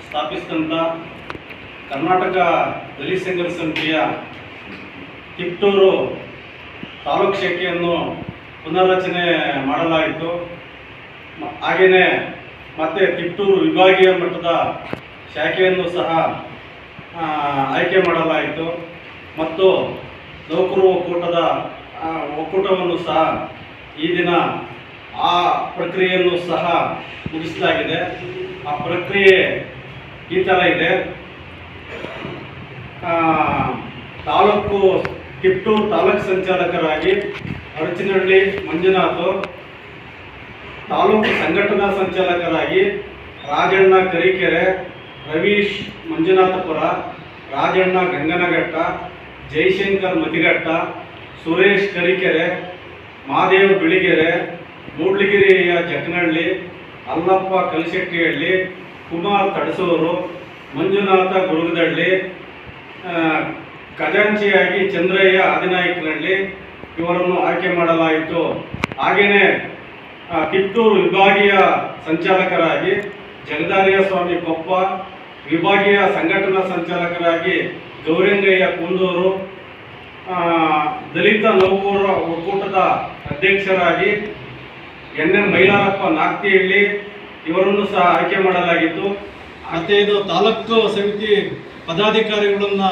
ಸ್ಥಾಪಿಸಿದಂಥ ಕರ್ನಾಟಕ ದಲಿತ ಸಂಘರ್ಷ ಸಮಿತಿಯ ತಿಪಟೂರು ತಾಲೂಕು ಶಾಖೆಯನ್ನು ಪುನರ್ರಚನೆ ಮಾಡಲಾಯಿತು. ಹಾಗೆಯೇ ಮತ್ತೆ ತಿಪಟೂರು ವಿಭಾಗೀಯ ಮಟ್ಟದ ಶಾಖೆಯನ್ನು ಸಹ ಆಯ್ಕೆ ಮಾಡಲಾಯಿತು ಮತ್ತು ನೌಕರರು ಒಕ್ಕೂಟವನ್ನು ಸಹ ಈ ದಿನ ಆ ಪ್ರಕ್ರಿಯೆಯನ್ನು ಸಹ ಮುಗಿಸಲಾಗಿದೆ. ಆ ಪ್ರಕ್ರಿಯೆ ಈ ಥರ ಇದೆ. ತಿಪಟೂರು ತಾಲೂಕು ಸಂಚಾಲಕರಾಗಿ ಅರಚಿನಹಳ್ಳಿ ಮಂಜುನಾಥ್, ತಾಲೂಕು ಸಂಘಟನಾ ಸಂಚಾಲಕರಾಗಿ ರಾಜಣ್ಣ ಕರಿಕೆರೆ, ರವೀಶ್ ಮಂಜುನಾಥಪುರ, ರಾಜಣ್ಣ ಗಂಗನಘಟ್ಟ, ಜಯಶಂಕರ್ ಮತಿಘಟ್ಟ, ಸುರೇಶ್ ಕರಿಕೆರೆ, ಮಹಾದೇವ್ ಬಿಳಿಗೆರೆ, ಮೂಡ್ಲಗಿರಿಯ ಜಕ್ಕನಹಳ್ಳಿ, ಅಲ್ಲಪ್ಪ ಕಲಶೆಟ್ಟಿಹಳ್ಳಿ, ಕುಮಾರ್ ತಡಸೂರು, ಮಂಜುನಾಥ ಗುರುಗದಳ್ಳಿ, ಖಜಾಂಚಿಯಾಗಿ ಚಂದ್ರಯ್ಯ ಆದಿನಾಯಕನಹಳ್ಳಿ ಇವರನ್ನು ಆಯ್ಕೆ ಮಾಡಲಾಯಿತು. ಹಾಗೆಯೇ ತಿಪಟೂರು ವಿಭಾಗೀಯ ಸಂಚಾಲಕರಾಗಿ ಜಗದಾರ್ಯ ಸ್ವಾಮಿ ಕೊಪ್ಪ, ವಿಭಾಗೀಯ ಸಂಘಟನಾ ಸಂಚಾಲಕರಾಗಿ ಗೌರಂಗಯ್ಯ ಕುಂದೂರು, ದಲಿತ ನೌಕರರ ಒಕ್ಕೂಟದ ಅಧ್ಯಕ್ಷರಾಗಿ ಎನ್ ಮೈಲಾರಪ್ಪ ನಾಕ್ತಿಹಳ್ಳಿ ಇವರನ್ನು ಸಹ ಆಯ್ಕೆ ಮಾಡಲಾಗಿತ್ತು. ಮತ್ತು ಇದು ತಾಲೂಕು ಸಮಿತಿ ಪದಾಧಿಕಾರಿಗಳನ್ನು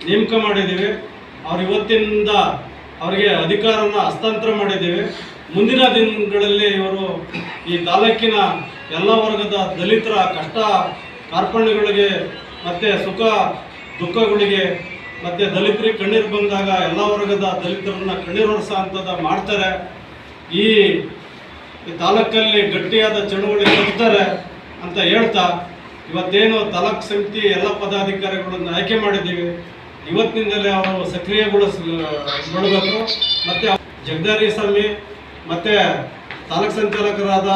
ನೇಮಕ ಮಾಡಿದ್ದೀವಿ. ಅವರು ಇವತ್ತಿನಿಂದ ಅವರಿಗೆ ಅಧಿಕಾರವನ್ನು ಹಸ್ತಾಂತರ ಮಾಡಿದ್ದೀವಿ. ಮುಂದಿನ ದಿನಗಳಲ್ಲಿ ಇವರು ಈ ತಾಲೂಕಿನ ಎಲ್ಲ ವರ್ಗದ ದಲಿತರ ಕಷ್ಟ ಕಾರ್ಪಣ್ಯಗಳಿಗೆ ಮತ್ತು ಸುಖ ದುಃಖಗಳಿಗೆ ಮತ್ತು ದಲಿತರಿಗೆ ಕಣ್ಣೀರು ಬಂದಾಗ ಎಲ್ಲ ವರ್ಗದ ದಲಿತರನ್ನ ಕಣ್ಣೀರು ಒರೆಸೋ ಅಂಥದ್ದು ಮಾಡ್ತಾರೆ. ಈ ತಾಲೂಕಲ್ಲಿ ಗಟ್ಟಿಯಾದ ಚಳುವಳಿ ತರ್ತಾರೆ ಅಂತ ಹೇಳ್ತಾ ಇವತ್ತೇನು ತಾಲೂಕು ಸಮಿತಿ ಎಲ್ಲ ಪದಾಧಿಕಾರಿಗಳನ್ನು ಆಯ್ಕೆ ಮಾಡಿದ್ದೀವಿ, ಇವತ್ತಿನಿಂದಲೇ ಅವರು ಸಕ್ರಿಯಗೊಳಿಸಬೇಕು. ಮತ್ತು ಜಗದಾರಿ ಸ್ವಾಮಿ ಮತ್ತು ತಾಲೂಕು ಸಂಚಾಲಕರಾದ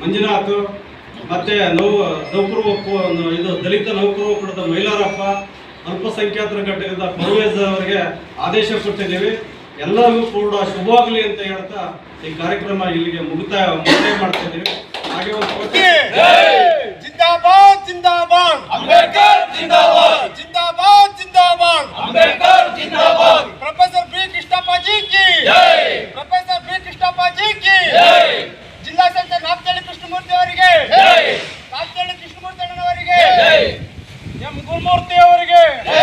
ಮಂಜುನಾಥ್ ಮತ್ತು ದಲಿತ ನೌಕರರು ಒಕ್ಕೂಟದ ಮೈಲಾರಪ್ಪ, ಅಲ್ಪಸಂಖ್ಯಾತರ ಘಟಕದ ಪರ್ವೇಜ್ ಅವರಿಗೆ ಆದೇಶ ಕೊಟ್ಟಿದ್ದೀವಿ. ಎಲ್ಲರಿಗೂ ಕೂಡ ಶುಭವಾಗಲಿ ಅಂತ ಹೇಳ್ತಾ ಈ ಕಾರ್ಯಕ್ರಮ ಇಲ್ಲಿಗೆ ಮುಕ್ತಾಯ ಮಾಡ್ತಿದ್ದೀವಿ. ಹಾಗೆ ಜಿಂದಾಬಾದ್ ಜಿಂದಾಬಾದ್ ಅಂಬೇಡ್ಕರ್ ಜಿಂದಾಬಾದ್ ಜಿಂದಾಬಾದ್ ಜಿಂದಾಬಾದ್ ಅಂಬೇಡ್ಕರ್ ಜಿಂದಾಬಾದ್ ಪ್ರೊಫೆಸರ್ ಬಿ ಕೃಷ್ಣಪ್ಪಾಜಿ ಕಿ ಜೈ ಪ್ರೊಫೆಸರ್ ಬಿ ಕೃಷ್ಣಪ್ಪಾಜಿ ಕಿ ಜೈ ಜಿಲ್ಲಾ ಸಂಸದ ನಾಪತಳ್ಳಿ ಕೃಷ್ಣಮೂರ್ತಿ ಅವರಿಗೆ ಜೈ ನಾಪತಳ್ಳಿ ಕೃಷ್ಣಮೂರ್ತಿ ಅಣ್ಣನವರಿಗೆ ಜೈ ಎಂ ಗುರುಮೂರ್ತಿ ಅವರಿಗೆ ಜೈ